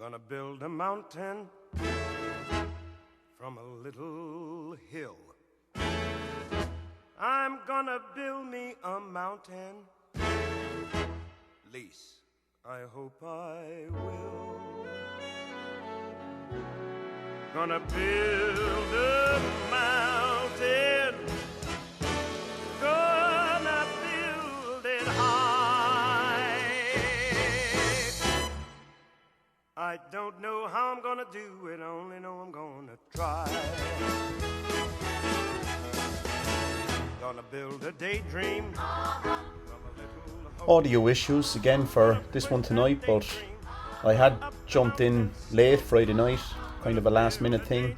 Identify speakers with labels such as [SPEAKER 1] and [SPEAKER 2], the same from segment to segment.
[SPEAKER 1] Gonna build a mountain from a little hill. I'm gonna build me a mountain. Least I hope I will. Gonna build a mountain. Gonna build it high. I don't know how I'm gonna do it, only know I'm gonna try. Gonna build a daydream.
[SPEAKER 2] Audio issues again for this one tonight, but I had jumped in late Friday night, kind of a last minute thing.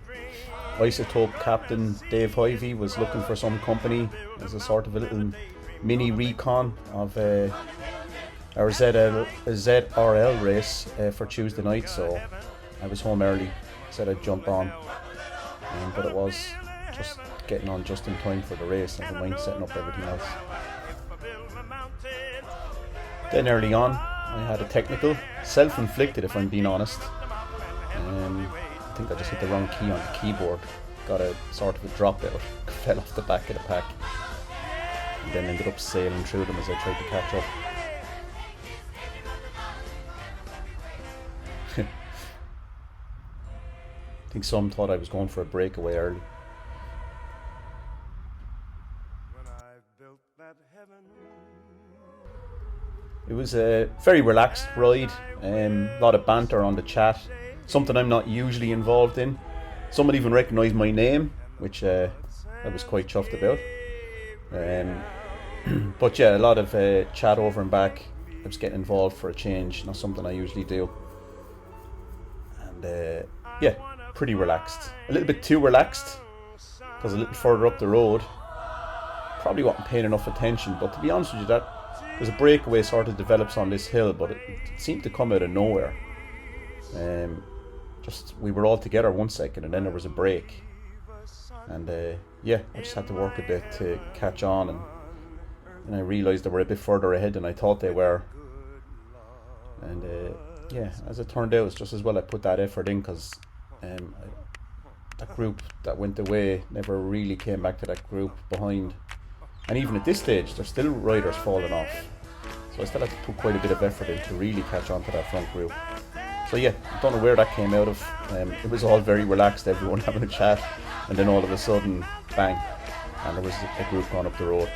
[SPEAKER 2] Isotope captain Dave Hyvey was looking for some company as a sort of a little mini recon of our ZRL race for Tuesday night, so I was home early, said I'd jump on, but it was just getting on just in time for the race, never mind setting up everything else. Then early on I had a technical, self-inflicted if I'm being honest. I think I just hit the wrong key on the keyboard, got a sort of a dropout, fell off the back of the pack, and then ended up sailing through them as I tried to catch up. I think some thought I was going for a breakaway early. It was a very relaxed ride, a lot of banter on the chat, something I'm not usually involved in. Someone even recognised my name, which I was quite chuffed about. But yeah, a lot of chat over and back. I was getting involved for a change, not something I usually do. And yeah, pretty relaxed. A little bit too relaxed, because a little further up the road, probably wasn't paying enough attention, but to be honest with you, that there's a breakaway sort of develops on this hill, but it seemed to come out of nowhere. Just we were all together 1 second and then there was a break, and yeah, I just had to work a bit to catch on, and I realised they were a bit further ahead than I thought they were. And yeah, as it turned out, it's just as well I put that effort in, because that group that went away never really came back to that group behind. And even at this stage, there's still riders falling off. So I still had to put quite a bit of effort in to really catch on to that front group. So yeah, I don't know where that came out of. It was all very relaxed, everyone having a chat. And then all of a sudden, bang, and there was a group going up the road.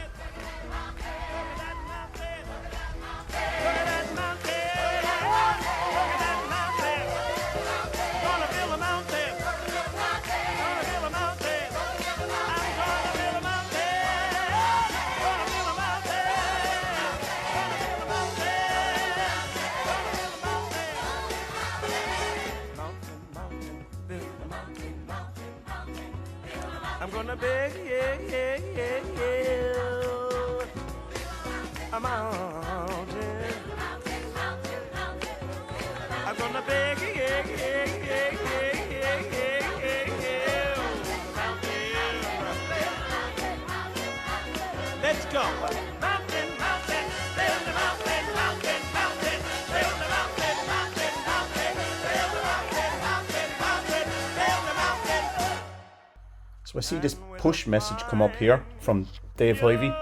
[SPEAKER 1] I'm gonna build a mountain. I'm gonna build let's go. Mountain, mountain, build a mountain, mountain, mountain, build a mountain, mountain, mountain, build a mountain, mountain, mountain, build a mountain.
[SPEAKER 2] So I see this push message come up here from Dave Hyvey,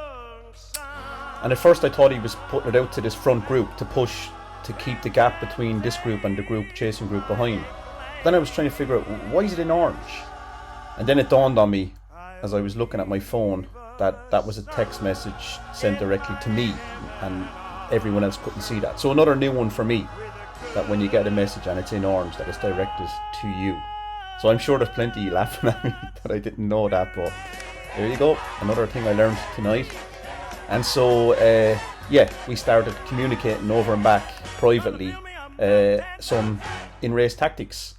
[SPEAKER 2] and at first I thought he was putting it out to this front group to push to keep the gap between this group and the group chasing group behind. Then I was trying to figure out, why is it in orange? And then it dawned on me as I was looking at my phone that that was a text message sent directly to me, and everyone else couldn't see that. So another new one for me, that when you get a message and it's in orange, that it's directed to you. So I'm sure there's plenty laughing at me that I didn't know that, but there you go, another thing I learned tonight. And so yeah, we started communicating over and back privately some in-race tactics.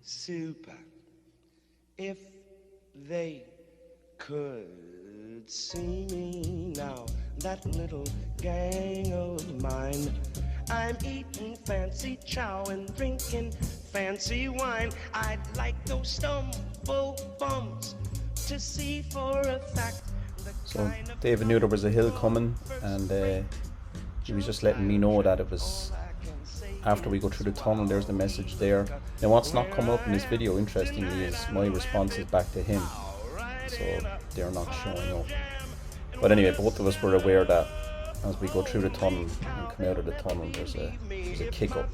[SPEAKER 1] Super. If they could see me now, that little gang of mine, I'm eating fancy chow and drinking fancy wine. I'd like those stumble bums to see for a fact.
[SPEAKER 2] So David knew there was a hill coming, and he was just letting me know that it was after we go through the tunnel. There's the message there. Now what's not come up in this video, interestingly, is my responses back to him, so they're not showing up. But anyway, both of us were aware that as we go through the tunnel and come out of the tunnel, there's a kick up,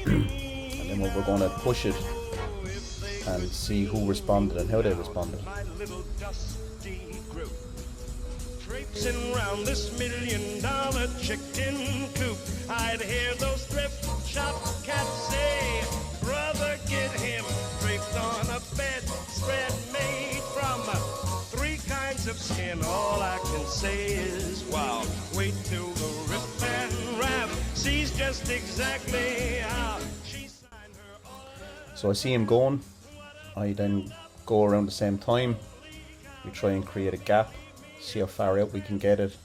[SPEAKER 2] and then we're going to push it and see who responded and how they responded.
[SPEAKER 1] Traipsing round this $1 million chicken coop, I'd hear those thrift shop cats say, brother, get him draped on a bedspread made from 3 kinds of skin. All I can say is, wow, wait till the rip and rap sees just exactly how she signed her own.
[SPEAKER 2] So I see him going. I then go around the same time. We try and create a gap, see how far out we can get it,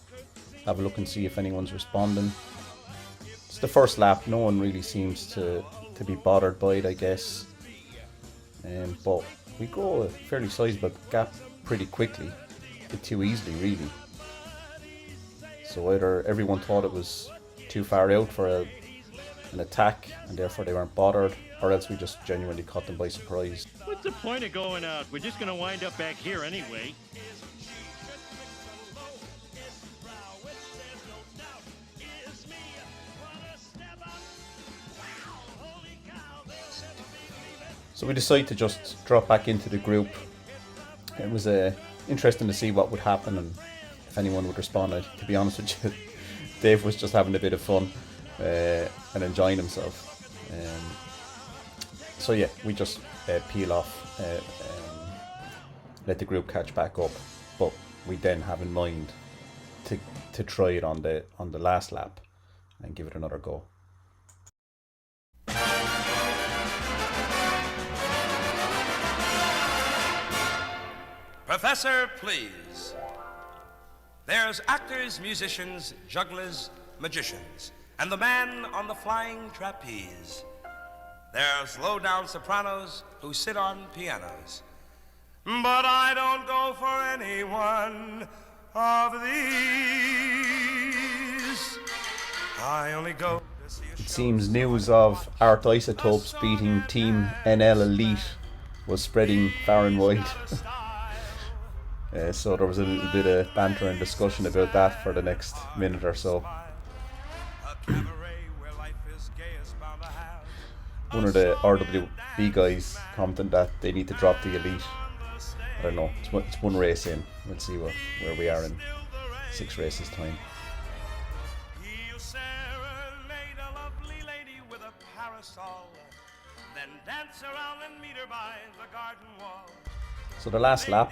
[SPEAKER 2] have a look and see if anyone's responding. It's the first lap, no one really seems to be bothered by it, I guess. But we grow a fairly sizable gap pretty quickly, a bit too easily really. So either everyone thought it was too far out for an attack and therefore they weren't bothered, or else we just genuinely caught them by surprise.
[SPEAKER 3] What's the point of going out? We're just going to wind up back here anyway.
[SPEAKER 2] So we decided to just drop back into the group. It was interesting to see what would happen and if anyone would respond. To be honest with you, Dave was just having a bit of fun and enjoying himself. So yeah, we just peel off, let the group catch back up, but we then have in mind to try it on the last lap and give it another go.
[SPEAKER 4] Professor, please. There's actors, musicians, jugglers, magicians, and the man on the flying trapeze. There's low-down sopranos who sit on pianos. But I don't go for any one of these. I only go to see a
[SPEAKER 2] It seems news of Art Isotopes beating Team NL Elite was spreading far and wide. So there was a little bit of banter and discussion about that for the next minute or so. One of the RWB guys commented that they need to drop the Elite. I don't know, it's one race in. We'll see where we are in 6 races time.
[SPEAKER 1] He'll serenade a lovely lady with a parasol, then dance around and meet her by the garden wall.
[SPEAKER 2] So the last lap,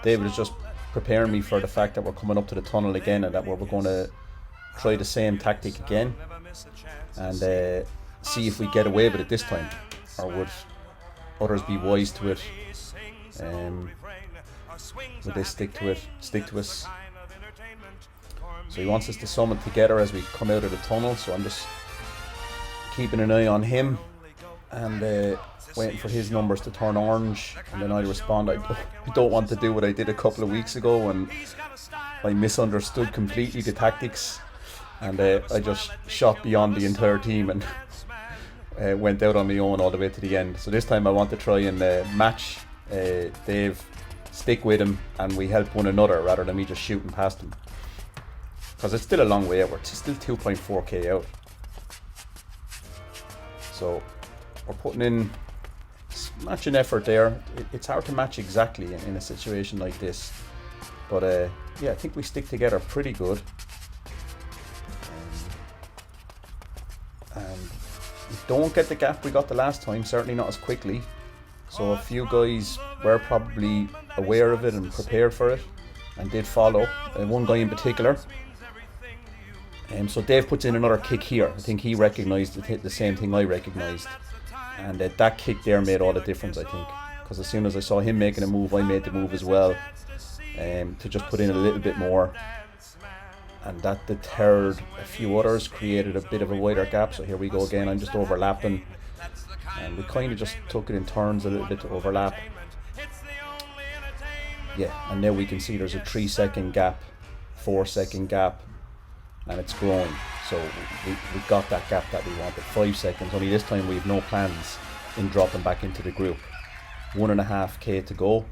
[SPEAKER 2] David is just preparing me for the fact that we're coming up to the tunnel again and that we're going to try the same tactic again and see if we get away with it this time, or would others be wise to it? Would they stick to us? So he wants us to summon together as we come out of the tunnel, so I'm just keeping an eye on him and waiting for his numbers to turn orange, and then I respond. I don't want to do what I did a couple of weeks ago and I misunderstood completely the tactics and I just shot beyond the entire team and went out on my own all the way to the end. So this time I want to try and match Dave, stick with him, and we help one another rather than me just shooting past him, because it's still a long way out. We're still 2.4k out, so we're putting in matching effort there. It's hard to match exactly in a situation like this, but yeah, I think we stick together pretty good, and we don't get the gap we got the last time, certainly not as quickly. So a few guys were probably aware of it and prepared for it and did follow, one guy in particular. So Dave puts in another kick here. I think he recognised the same thing I recognised, and that kick there made all the difference, I think, because as soon as I saw him making a move, I made the move as well, to just put in a little bit more. and that deterred a few others, created a bit of a wider gap. So here we go again, I'm just overlapping, and we kind of just took it in turns a little bit to overlap. Yeah, and now we can see there's a 3-second gap, 4-second gap, and it's growing. So we got that gap that we wanted. 5 seconds, only this time we have no plans in dropping back into the group. 1.5k to go,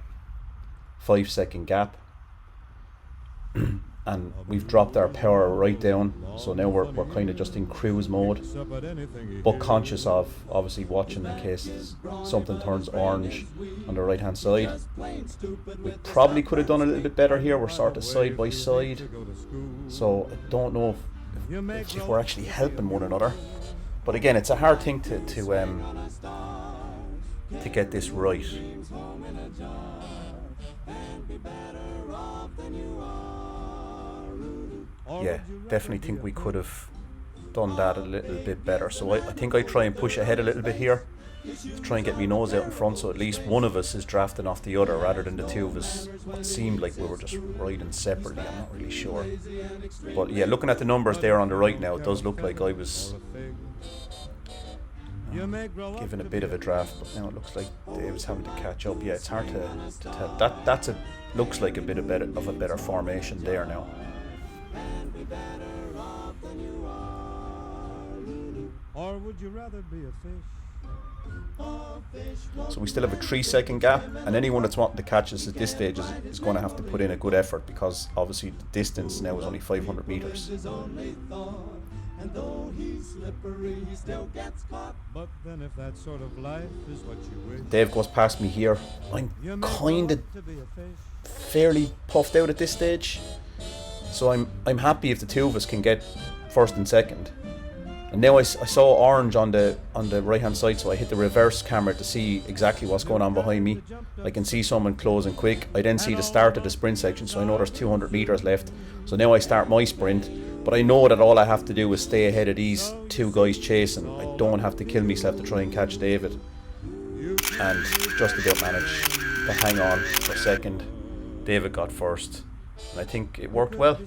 [SPEAKER 2] 5-second gap, and we've dropped our power right down. So now we're kind of just in cruise mode, but conscious of obviously watching in case something turns orange on the right hand side. We probably could have done a little bit better here. We're sort of side by side, so I don't know if we're actually helping one another. But again, it's a hard thing to get this right. Yeah, definitely think we could have done that a little bit better. So I think I try and push ahead a little bit here to try and get my nose out in front, so at least one of us is drafting off the other rather than the two of us. It seemed like we were just riding separately, I'm not really sure. But yeah, looking at the numbers there on the right now, it does look like I was given a bit of a draft, but now it looks like Dave's having to catch up. Yeah, it's hard to tell. That's looks like a bit of a better formation there now.
[SPEAKER 5] Or would you rather be a fish?
[SPEAKER 2] So we still have a 3-second gap, and anyone that's wanting to catch us at this stage is going to have to put in a good effort, because obviously the distance now is only 500 meters.
[SPEAKER 5] And though he's slippery, he still gets caught. But then if that sort of life is what you wish,
[SPEAKER 2] Dave goes past me here. I'm kind of fairly puffed out at this stage, so I'm happy if the two of us can get first and second. And now I saw orange on the right hand side, so I hit the reverse camera to see exactly what's going on behind me. I can see someone closing quick. I then see the start of the sprint section, so I know there's 200 meters left. So now I start my sprint, but I know that all I have to do is stay ahead of these two guys chasing. I don't have to kill myself to try and catch David, and just about managed to hang on for second. David got first, and I think it worked well.